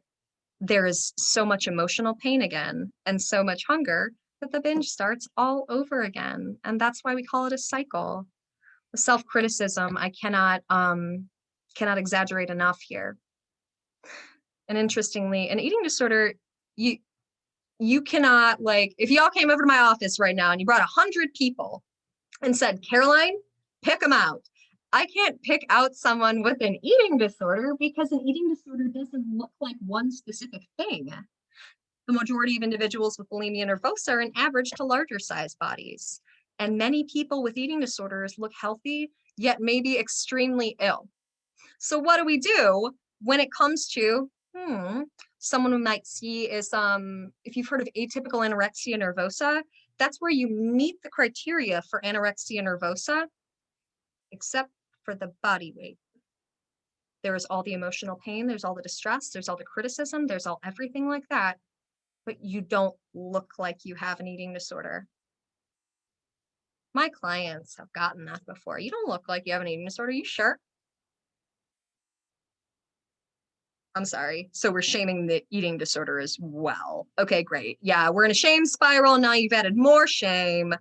there is so much emotional pain again and so much hunger that the binge starts all over again. And that's why we call it a cycle. The self-criticism, I cannot exaggerate enough here. And interestingly, an eating disorder, you cannot, like, if y'all came over to my office right now and you brought 100 people and said, Caroline, pick them out. I can't pick out someone with an eating disorder because an eating disorder doesn't look like one specific thing. The majority of individuals with bulimia nervosa are in average to larger size bodies. And many people with eating disorders look healthy, yet may be extremely ill. So what do we do when it comes to, someone we might see is, if you've heard of atypical anorexia nervosa, that's where you meet the criteria for anorexia nervosa, except for the body weight. There is all the emotional pain, there's all the distress, there's all the criticism, there's all everything like that, but you don't look like you have an eating disorder. My clients have gotten that before. You don't look like you have an eating disorder, you sure? I'm sorry. So we're shaming the eating disorder as well. Okay, great. Yeah, we're in a shame spiral. Now you've added more shame.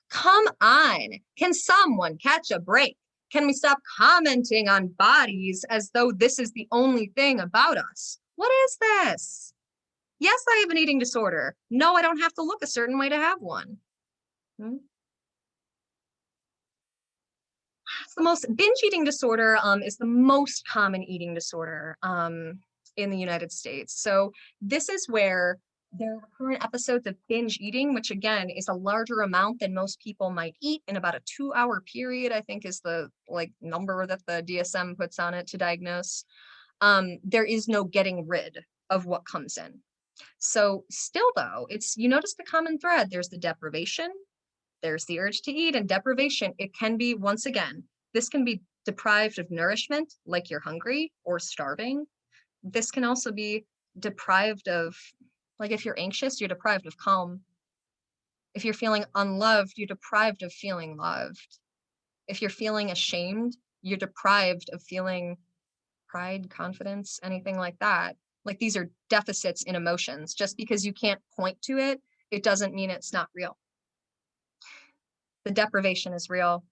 Come on. Can someone catch a break? Can we stop commenting on bodies as though this is the only thing about us? What is this? Yes, I have an eating disorder. No, I don't have to look a certain way to have one. It's the most, binge eating disorder is the most common eating disorder in the United States. So this is where there are recurrent episodes of binge eating, which again is a larger amount than most people might eat in about a 2-hour period, I think is the number that the DSM puts on it to diagnose. There is no getting rid of what comes in. So still though, you notice the common thread. There's the deprivation, there's the urge to eat, and deprivation, it can be, once again, this can be deprived of nourishment, like you're hungry or starving. This can also be deprived of, like if you're anxious, you're deprived of calm. If you're feeling unloved, you're deprived of feeling loved. If you're feeling ashamed, you're deprived of feeling pride, confidence, anything like that. Like these are deficits in emotions. Just because you can't point to it, it doesn't mean it's not real. The deprivation is real,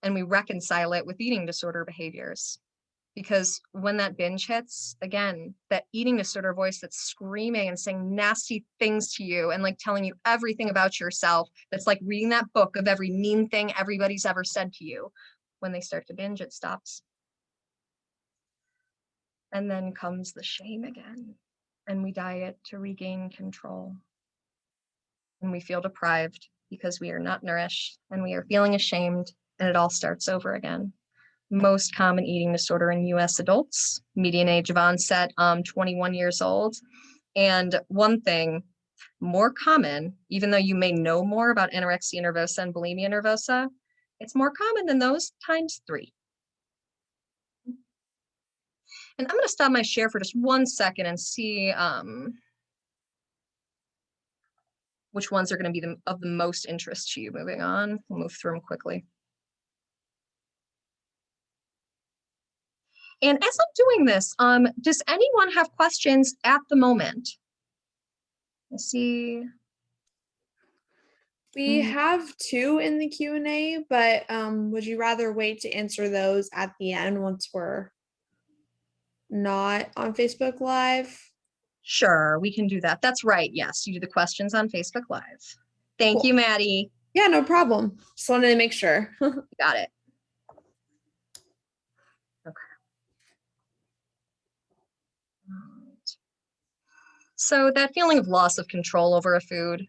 and we reconcile it with eating disorder behaviors. Because when that binge hits, again, that eating disorder voice that's screaming and saying nasty things to you and like telling you everything about yourself, that's like reading that book of every mean thing everybody's ever said to you. When they start to binge, it stops. And then comes the shame again, and we diet to regain control. And we feel deprived because we are not nourished, and we are feeling ashamed, and it all starts over again. Most common eating disorder in US adults, median age of onset 21 years old. And one thing more common, even though you may know more about anorexia nervosa and bulimia nervosa, it's more common than those times 3. And I'm going to stop my share for just 1 second and see which ones are going to be of the most interest to you. Moving on, we'll move through them quickly. And as I'm doing this, does anyone have questions at the moment? Let's see. We have two in the Q&A, but would you rather wait to answer those at the end once we're not on Facebook Live? Sure, we can do that. That's right. Yes, you do the questions on Facebook Live. Thank Cool. you, Maddie. Yeah, no problem. Just wanted to make sure. Got it. Okay. So that feeling of loss of control over a food,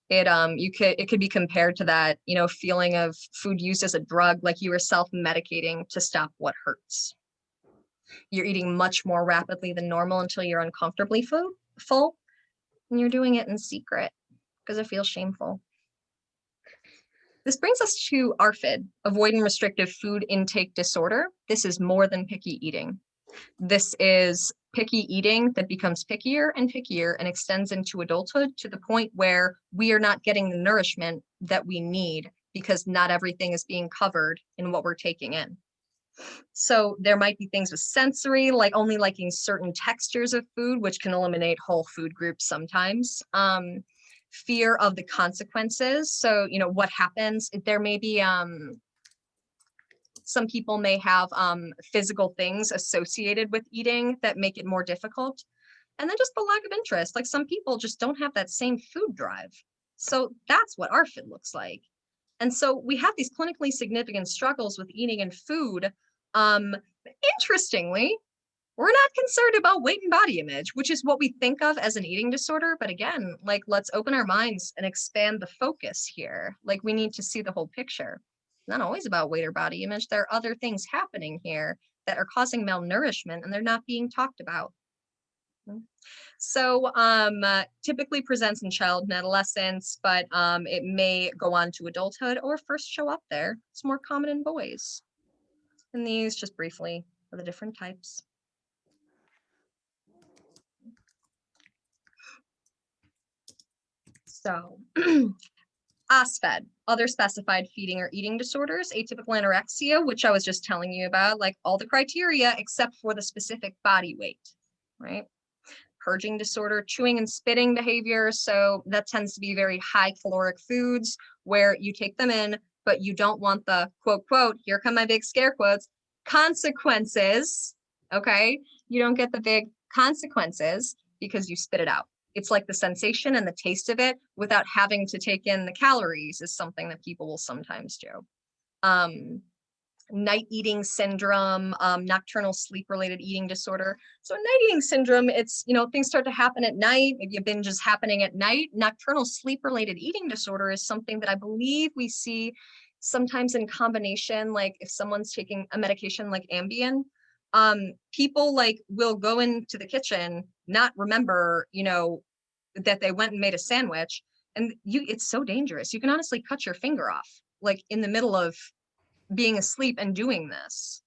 it could be compared to that, feeling of food used as a drug, like you were self-medicating to stop what hurts. You're eating much more rapidly than normal until you're uncomfortably full, and you're doing it in secret because it feels shameful. This brings us to ARFID, avoid and restrictive food intake disorder. This is more than picky eating. This is picky eating that becomes pickier and pickier and extends into adulthood to the point where we are not getting the nourishment that we need because not everything is being covered in what we're taking in. So there might be things with sensory, like only liking certain textures of food, which can eliminate whole food groups sometimes. Fear of the consequences. So, what happens, there may be, some people may have physical things associated with eating that make it more difficult. And then just the lack of interest. Like some people just don't have that same food drive. So that's what ARFID looks like. And so we have these clinically significant struggles with eating and food. Interestingly, we're not concerned about weight and body image, which is what we think of as an eating disorder. But again, like, let's open our minds and expand the focus here. Like, we need to see the whole picture. Not always about weight or body image. There are other things happening here that are causing malnourishment and they're not being talked about. So typically presents in child and adolescence, but it may go on to adulthood or first show up there. It's more common in boys. And these, just briefly, are the different types. So OSFED, other specified feeding or eating disorders, atypical anorexia, which I was just telling you about, like all the criteria except for the specific body weight, right? Purging disorder, chewing and spitting behavior. So that tends to be very high caloric foods where you take them in, but you don't want the quote, quote, here come my big scare quotes, consequences, okay? You don't get the big consequences because you spit it out. It's like the sensation and the taste of it without having to take in the calories is something that people will sometimes do. Night eating syndrome, nocturnal sleep related eating disorder. So night eating syndrome, it's, things start to happen at night, maybe a binge is happening at night. Nocturnal sleep related eating disorder is something that I believe we see sometimes in combination, like if someone's taking a medication like Ambien, people like will go into the kitchen, not remember, that they went and made a sandwich, and it's so dangerous. You can honestly cut your finger off, like in the middle of being asleep and doing this.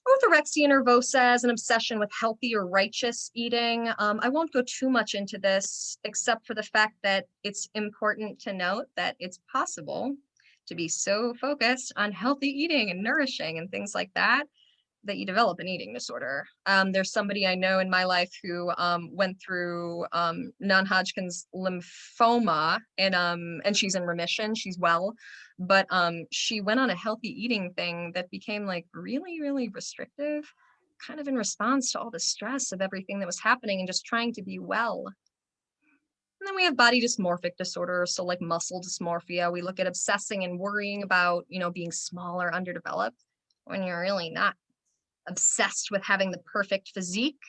Orthorexia nervosa as an obsession with healthy or righteous eating. I won't go too much into this, except for the fact that it's important to note that it's possible to be so focused on healthy eating and nourishing and things like that, that you develop an eating disorder. There's somebody I know in my life who went through non-Hodgkin's lymphoma, and she's in remission, she's well, but she went on a healthy eating thing that became like really, really restrictive, kind of in response to all the stress of everything that was happening and just trying to be well. And then we have body dysmorphic disorder, so like muscle dysmorphia. We look at obsessing and worrying about, being small or underdeveloped when you're really not. Obsessed with having the perfect physique,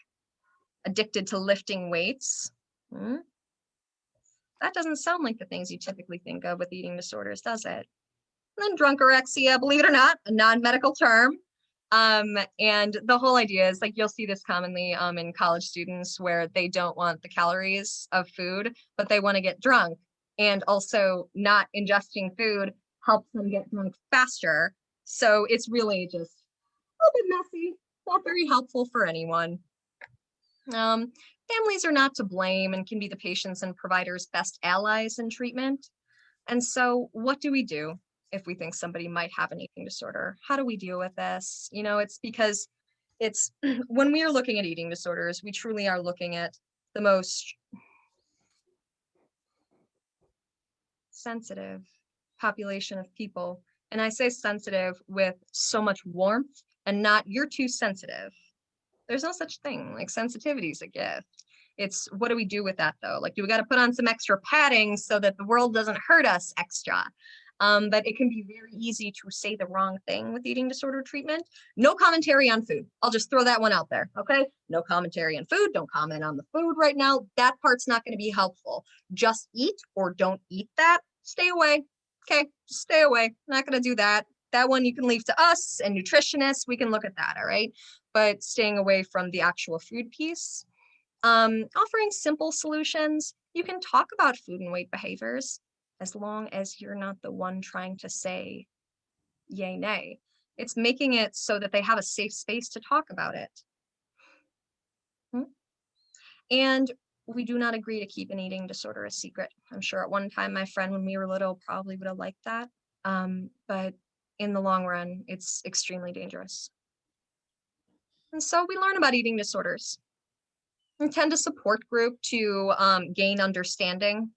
addicted to lifting weights. That doesn't sound like the things you typically think of with eating disorders, does it? And then drunkorexia, believe it or not, a non-medical term. And the whole idea is, like, you'll see this commonly in college students where they don't want the calories of food, but they want to get drunk. And also not ingesting food helps them get drunk faster. So it's really just little bit messy, not very helpful for anyone. Families are not to blame and can be the patients and providers' best allies in treatment. And so what do we do if we think somebody might have an eating disorder? How do we deal with this? You know, it's because it's when we are looking at eating disorders, we truly are looking at the most sensitive population of people. And I say sensitive with so much warmth and not you're too sensitive. There's no such thing. Like sensitivity is a gift. It's what do we do with that though? Like, do we got to put on some extra padding so that the world doesn't hurt us extra? But it can be very easy to say the wrong thing with eating disorder treatment. No commentary on food. I'll just throw that one out there. Okay. No commentary on food. Don't comment on the food right now. That part's not going to be helpful. Just eat or don't eat that. Stay away. Okay. Just stay away. Not going to do that. That one you can leave to us and nutritionists. We can look at that. All right. But staying away from the actual food piece. Offering simple solutions. You can talk about food and weight behaviors as long as you're not the one trying to say yay, nay. It's making it so that they have a safe space to talk about it. And we do not agree to keep an eating disorder a secret. I'm sure at one time my friend when we were little probably would have liked that. But in the long run, it's extremely dangerous. And so we learn about eating disorders. We attend a support group to gain understanding.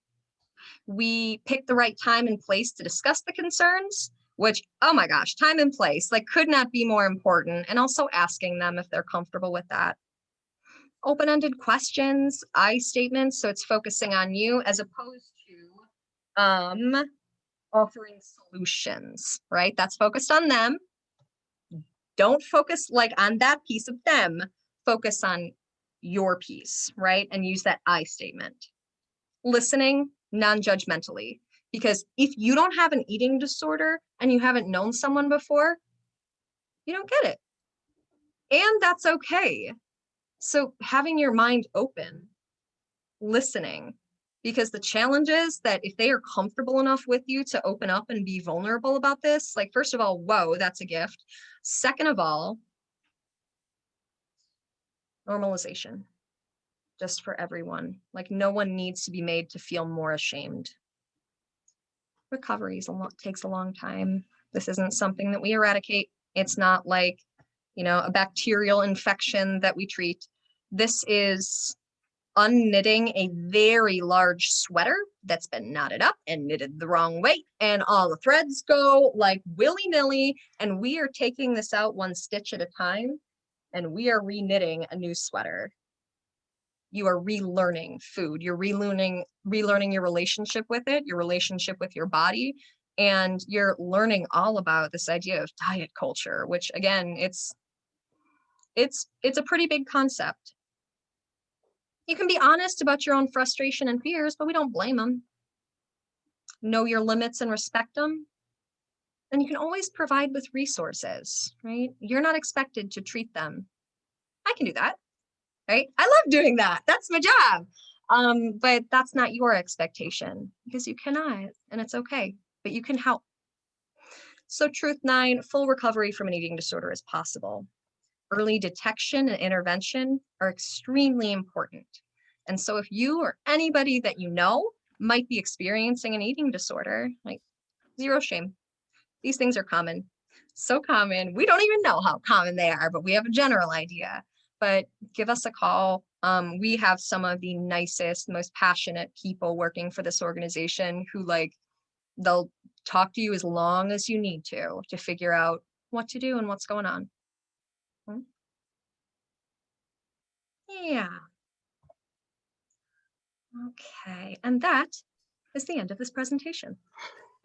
We pick the right time and place to discuss the concerns, which, oh my gosh, time and place, like could not be more important. And also asking them if they're comfortable with that. Open-ended questions, I statements, so it's focusing on you as opposed to offering solutions, right? That's focused on them. Don't focus like on that piece of them, focus on your piece, right? And use that I statement. Listening non-judgmentally, because if you don't have an eating disorder and you haven't known someone before, you don't get it. And that's okay. So having your mind open, listening, because the challenge is that if they are comfortable enough with you to open up and be vulnerable about this, like, first of all, whoa, that's a gift. Second of all, normalization, just for everyone. Like, no one needs to be made to feel more ashamed. Recovery takes a long time. This isn't something that we eradicate. It's not like, you know, a bacterial infection that we treat. This is unknitting a very large sweater that's been knotted up and knitted the wrong way, and all the threads go like willy-nilly, and we are taking this out one stitch at a time, and we are re-knitting a new sweater. You are relearning food. You're relearning your relationship with it, your relationship with your body, and you're learning all about this idea of diet culture, which again, it's a pretty big concept. You can be honest about your own frustration and fears, but we don't blame them. Know your limits and respect them. And you can always provide with resources, right? You're not expected to treat them. I can do that, right? I love doing that. That's my job. But that's not your expectation because you cannot, and it's okay, but you can help. So truth 9, full recovery from an eating disorder is possible. Early detection and intervention are extremely important. And so if you or anybody that you know might be experiencing an eating disorder, like, zero shame. These things are common. So common. We don't even know how common they are, but we have a general idea. But give us a call. We have some of the nicest, most passionate people working for this organization who, like, they'll talk to you as long as you need to figure out what to do and what's going on. Yeah. Okay, and that is the end of this presentation.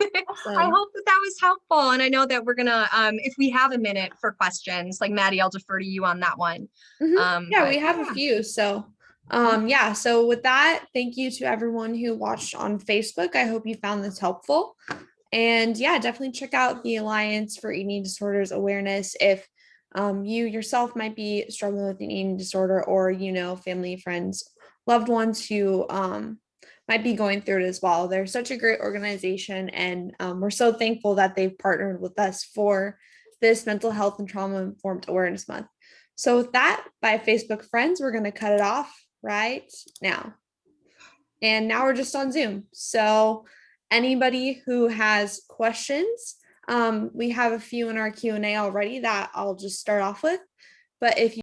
Awesome. I hope that was helpful, and I know that we're gonna, if we have a minute for questions, like Maddie, I'll defer to you on that one. Yeah, we have a few. So, yeah. So with that, thank you to everyone who watched on Facebook. I hope you found this helpful. And yeah, definitely check out the Alliance for Eating Disorders Awareness if you yourself might be struggling with an eating disorder, or you know, family, friends, loved ones who might be going through it as well. They're such a great organization, and we're so thankful that they've partnered with us for this Mental Health and Trauma Informed Awareness Month. So with that, by Facebook friends, we're going to cut it off right now. And now we're just on Zoom. So anybody who has questions, we have a few in our Q&A already that I'll just start off with. But if you